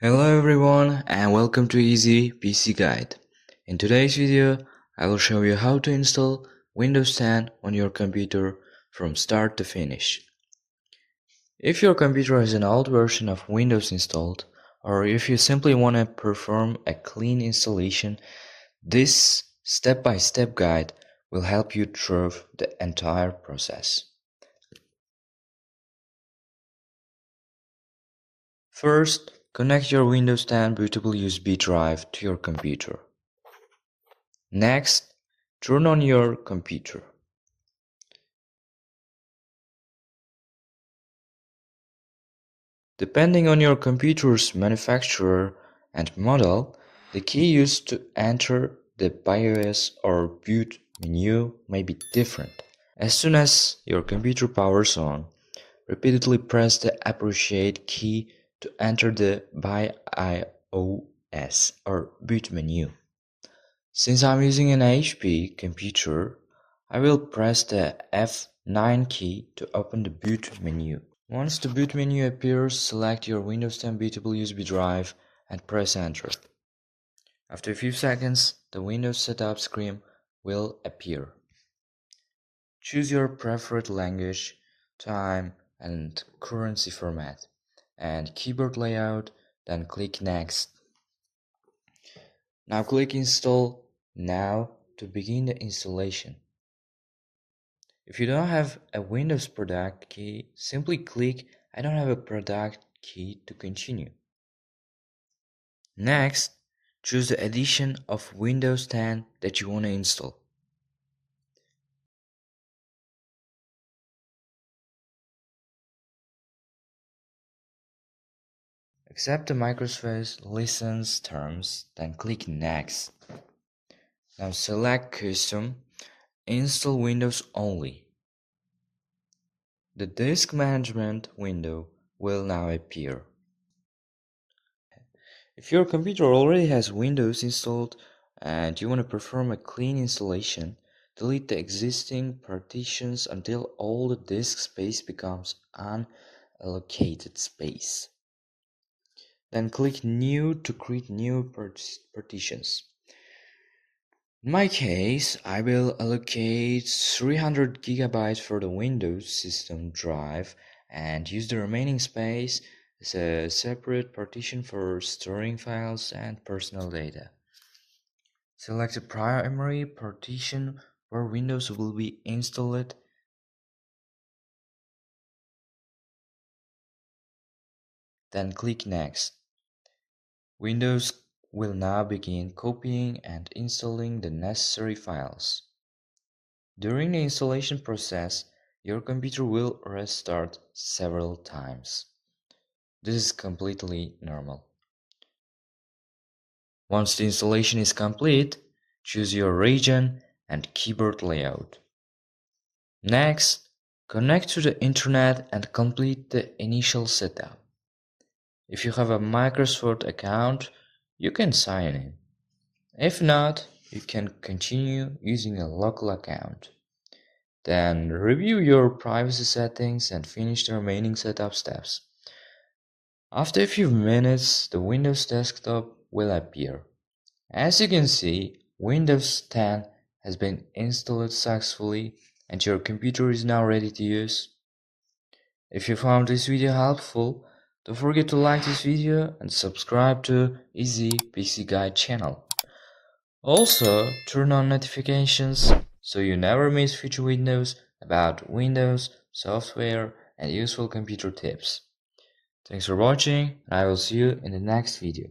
Hello everyone and welcome to Easy PC Guide. In today's video, I will show you how to install Windows 10 on your computer from start to finish. If your computer has an old version of Windows installed, or if you simply want to perform a clean installation, this step-by-step guide will help you through the entire process. First, connect your Windows 10 bootable USB drive to your computer. Next, turn on your computer. Depending on your computer's manufacturer and model, the key used to enter the BIOS or boot menu may be different. As soon as your computer powers on, repeatedly press the appropriate key to enter the BIOS or boot menu. Since I'm using an HP computer, I will press the F9 key to open the boot menu. Once the boot menu appears, select your Windows 10 bootable USB drive and press enter. After a few seconds, the Windows setup screen will appear. Choose your preferred language, time, and currency format, and keyboard layout, then click Next. Now click Install Now to begin the installation. If you don't have a Windows product key, simply click I don't have a product key to continue. Next, choose the edition of Windows 10 that you want to install. Accept the Microsoft license terms, then click Next. Now select Custom, Install Windows Only. The disk management window will now appear. If your computer already has Windows installed and you want to perform a clean installation, delete the existing partitions until all the disk space becomes unallocated space. Then click New to create new partitions. In my case, I will allocate 300 GB for the Windows system drive and use the remaining space as a separate partition for storing files and personal data. Select the primary partition where Windows will be installed. Then click Next. Windows will now begin copying and installing the necessary files. During the installation process, your computer will restart several times. This is completely normal. Once the installation is complete, choose your region and keyboard layout. Next, connect to the internet and complete the initial setup. If you have a Microsoft account, you can sign in. If not, you can continue using a local account. Then review your privacy settings and finish the remaining setup steps. After a few minutes, the Windows desktop will appear. As you can see, Windows 10 has been installed successfully and your computer is now ready to use. If you found this video helpful, don't forget to like this video and subscribe to Easy PC Guide channel. Also, turn on notifications so you never miss future videos about Windows, software, and useful computer tips. Thanks for watching, and I will see you in the next video.